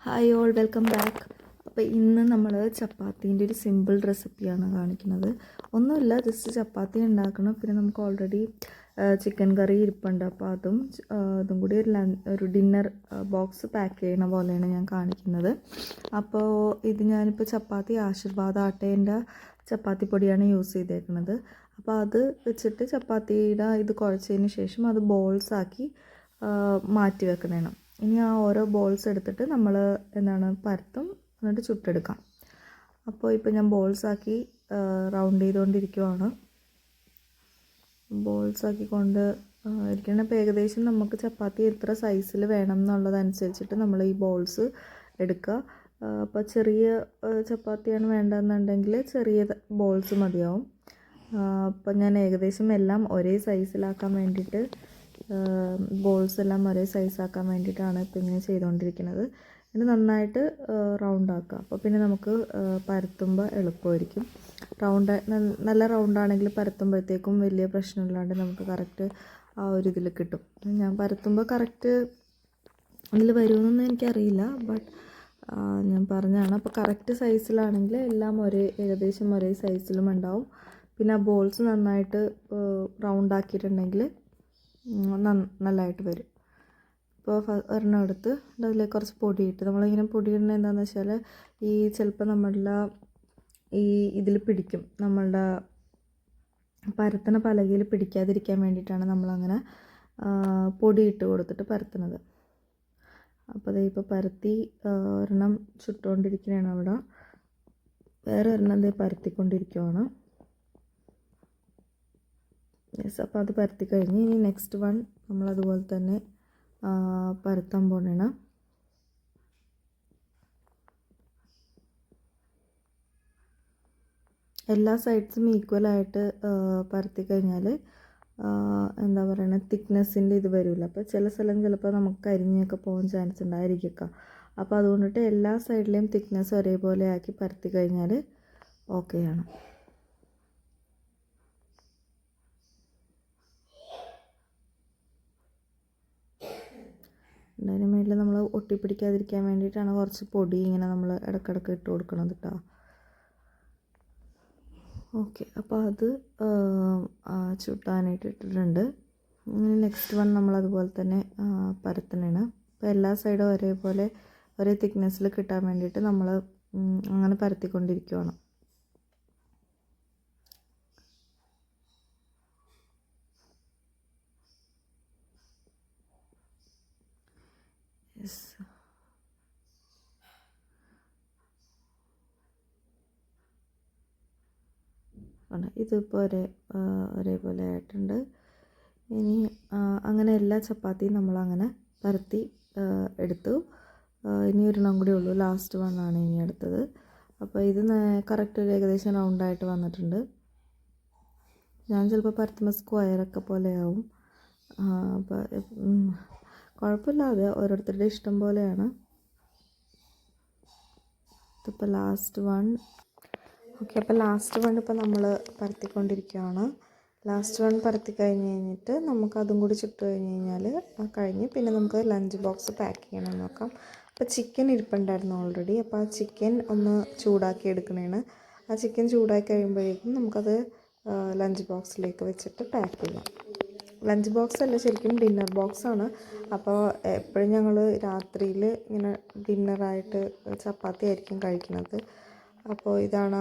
Hi all, welcome back. അപ്പോൾ ഇന്ന് നമ്മൾ ചപ്പാത്തീൻ്റെ ഒരു സിമ്പിൾ റെസിപ്പിയാണ് കാണിക്കുന്നത്. ഒന്നുമില്ല, ജസ്റ്റ് ചപ്പാത്തി ഉണ്ടാക്കണം. പിന്നെ നമുക്ക് ഓൾറെഡി ചിക്കൻ കറി ഇരിപ്പുണ്ട്. അപ്പോൾ അതും കൂടി ഒരു ഡിന്നർ ബോക്സ് പാക്ക് ചെയ്യണ പോലെയാണ് ഞാൻ കാണിക്കുന്നത്. അപ്പോൾ ഇത് ഞാനിപ്പോൾ ചപ്പാത്തി ആശീർവാദ് ആട്ടേൻ്റെ ചപ്പാത്തി പൊടിയാണ് യൂസ് ചെയ്തേക്കുന്നത്. അപ്പോൾ അത് വെച്ചിട്ട് ചപ്പാത്തിയുടെ ഇത് കുഴച്ചതിന് ശേഷം അത് ബോൾസാക്കി മാറ്റി വെക്കുന്നതാണ്. ഇനി ആ ഓരോ ബോൾസ് എടുത്തിട്ട് നമ്മൾ പരത്തും, എന്നിട്ട് ചുട്ടെടുക്കാം. അപ്പോൾ ഇപ്പോൾ ഞാൻ ബോൾസാക്കി റൗണ്ട് ചെയ്തുകൊണ്ടിരിക്കുവാണ്. ബോൾസാക്കിക്കൊണ്ട് ഇരിക്കണം. ഇപ്പോൾ ഏകദേശം നമുക്ക് ചപ്പാത്തി എത്ര സൈസിൽ വേണം എന്നുള്ളതനുസരിച്ചിട്ട് നമ്മൾ ഈ ബോൾസ് എടുക്കുക. അപ്പോൾ ചെറിയ ചപ്പാത്തിയാണ് വേണ്ടതെന്നുണ്ടെങ്കിൽ ചെറിയ ബോൾസ് മതിയാവും. അപ്പോൾ ഞാൻ ഏകദേശം എല്ലാം ഒരേ സൈസിലാക്കാൻ വേണ്ടിയിട്ട് ബോൾസ് എല്ലാം ഒരേ സൈസാക്കാൻ വേണ്ടിയിട്ടാണ് ഇപ്പോൾ ഇങ്ങനെ ചെയ്തുകൊണ്ടിരിക്കുന്നത്. ഇത് നന്നായിട്ട് റൗണ്ടാക്കുക. അപ്പോൾ പിന്നെ നമുക്ക് പരത്തുമ്പോൾ എളുപ്പമായിരിക്കും. നല്ല റൗണ്ടാണെങ്കിൽ പരത്തുമ്പോഴത്തേക്കും വലിയ പ്രശ്നമില്ലാണ്ട് നമുക്ക് കറക്റ്റ് ആ ഒരു ഇതിൽ കിട്ടും. ഞാൻ പരത്തുമ്പോൾ കറക്റ്റ് ഇതിൽ വരുമെന്നൊന്നും എനിക്കറിയില്ല, ബട്ട് ഞാൻ പറഞ്ഞതാണ്. അപ്പോൾ കറക്റ്റ് സൈസിലാണെങ്കിൽ എല്ലാം ഏകദേശം ഒരേ സൈസിലും ഉണ്ടാവും. പിന്നെ ആ ബോൾസ് നന്നായിട്ട് റൗണ്ടാക്കിയിട്ടുണ്ടെങ്കിൽ നല്ലതായിട്ട് വരും. ഇപ്പോൾ ഒരെണ്ണം എടുത്ത് അതിലേക്ക് കുറച്ച് പൊടിയിട്ട് നമ്മളിങ്ങനെ പൊടിയിടുന്നത് എന്താണെന്ന് വെച്ചാൽ ചിലപ്പോൾ നമ്മളുടെ ഇതിൽ പിടിക്കും, നമ്മളുടെ പരത്തണ പലകയിൽ പിടിക്കാതിരിക്കാൻ വേണ്ടിയിട്ടാണ് നമ്മളങ്ങനെ പൊടിയിട്ട് കൊടുത്തിട്ട് പരത്തുന്നത്. അപ്പോൾ ഇപ്പോൾ പരത്തി ഒരെണ്ണം ചുട്ടുകൊണ്ടിരിക്കുകയാണ്. അവിടെ വേറെ ഒരെണ്ണം പരത്തിക്കൊണ്ടിരിക്കുകയാണ്. അപ്പോൾ അത് പരത്തി കഴിഞ്ഞ് ഇനി നെക്സ്റ്റ് വൺ നമ്മളതുപോലെ തന്നെ പരത്താൻ പോകണം. എല്ലാ സൈഡ്സും ഈക്വലായിട്ട് പരത്തി കഴിഞ്ഞാൽ എന്താ പറയുക, തിക്നെസ്സിൻ്റെ ഇത് വരില്ല. അപ്പോൾ ചില സ്ഥലം ചിലപ്പോൾ നമുക്ക് കരിഞ്ഞൊക്കെ പോകാൻ ചാൻസ് ഉണ്ടായിരിക്കുക. അപ്പോൾ അതുകൊണ്ടിട്ട് എല്ലാ സൈഡിലെയും തിക്നെസ് ഒരേപോലെ ആക്കി പരത്തി കഴിഞ്ഞാൽ ഓക്കെയാണ്. അതിന് മേളിൽ നമ്മൾ ഒട്ടിപ്പിടിക്കാതിരിക്കാൻ വേണ്ടിയിട്ടാണ് കുറച്ച് പൊടി ഇങ്ങനെ നമ്മൾ ഇടയ്ക്കിടയ്ക്ക് ഇട്ട് കൊടുക്കണം കേട്ടോ. ഓക്കെ, അപ്പോൾ അത് ചുട്ടാനായിട്ട് ഇട്ടിട്ടുണ്ട്. നെക്സ്റ്റ് വൺ നമ്മളതുപോലെ തന്നെ പരത്തണേണ്. അപ്പോൾ എല്ലാ സൈഡും ഒരേ തിക്നെസ്സിൽ കിട്ടാൻ വേണ്ടിയിട്ട് നമ്മൾ അങ്ങനെ പരത്തിക്കൊണ്ടിരിക്കുകയാണ്. ഇതിപ്പോൾ ഒരേപോലെ ആയിട്ടുണ്ട്. ഇനി അങ്ങനെ എല്ലാ ചപ്പാത്തിയും നമ്മളങ്ങനെ പരത്തി എടുത്തു. ഇനി ഒരെണ്ണം കൂടി ഉള്ളൂ, ലാസ്റ്റ് വണ്ണാണ് ഇനി അടുത്തത്. അപ്പോൾ ഇത് കറക്റ്റ് ഏകദേശം റൗണ്ടായിട്ട് വന്നിട്ടുണ്ട്. ഞാൻ ചിലപ്പോൾ പരത്തുമ്പോൾ സ്ക്വയറൊക്കെ പോലെയാവും. അപ്പോൾ കുഴപ്പമില്ലാതെ ഓരോരുത്തരുടെ ഇഷ്ടം പോലെയാണ്. ഇതിപ്പോൾ ലാസ്റ്റ് വൺ. ഓക്കെ, അപ്പോൾ ലാസ്റ്റ് വൺ ഇപ്പോൾ നമ്മൾ പരത്തിക്കൊണ്ടിരിക്കുകയാണ്. ലാസ്റ്റ് വൺ പരത്തി കഴിഞ്ഞിട്ട് നമുക്ക് അതും കൂടി ചുട്ട് കഴിഞ്ഞ് കഴിഞ്ഞ് പിന്നെ നമുക്ക് ലഞ്ച് ബോക്സ് പാക്ക് ചെയ്യണം നോക്കാം. അപ്പോൾ ചിക്കൻ ഇരിപ്പുണ്ടായിരുന്നു ഓൾറെഡി. അപ്പോൾ ആ ചിക്കൻ ഒന്ന് ചൂടാക്കി എടുക്കണേണ്. ആ ചിക്കൻ ചൂടാക്കി കഴിയുമ്പോഴേക്കും നമുക്കത് ലഞ്ച് ബോക്സിലേക്ക് വെച്ചിട്ട് പാക്ക് ചെയ്യാം. ലഞ്ച് ബോക്സ് അല്ല, ശരിക്കും ഡിന്നർ ബോക്സാണ്. അപ്പോൾ എപ്പോഴും ഞങ്ങൾ രാത്രിയിൽ ഇങ്ങനെ ഡിന്നറായിട്ട് ചപ്പാത്തി ആയിരിക്കും കഴിക്കുന്നത്. അപ്പോൾ ഇതാണ്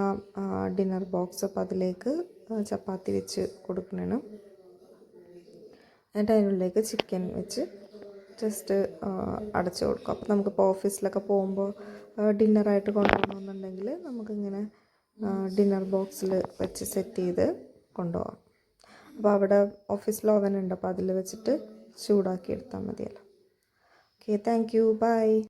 ഡിന്നർ ബോക്സ്. അപ്പോൾ അതിലേക്ക് ചപ്പാത്തി വെച്ച് കൊടുക്കണേണ്. എന്നിട്ട് അതിനുള്ളിലേക്ക് ചിക്കൻ വെച്ച് ജസ്റ്റ് അടച്ചു കൊടുക്കും. അപ്പോൾ നമുക്കിപ്പോൾ ഓഫീസിലൊക്കെ പോകുമ്പോൾ ഡിന്നറായിട്ട് കൊണ്ടുപോകണമെന്നുണ്ടെങ്കിൽ നമുക്കിങ്ങനെ ഡിന്നർ ബോക്സിൽ വെച്ച് സെറ്റ് ചെയ്ത് കൊണ്ടുപോകാം. അപ്പോൾ അവിടെ ഓഫീസിൽ ഓവൻ ഉണ്ട്, അപ്പോൾ അതിൽ വെച്ചിട്ട് ചൂടാക്കി എടുത്താൽ മതിയല്ലോ. Okay, thank you, by.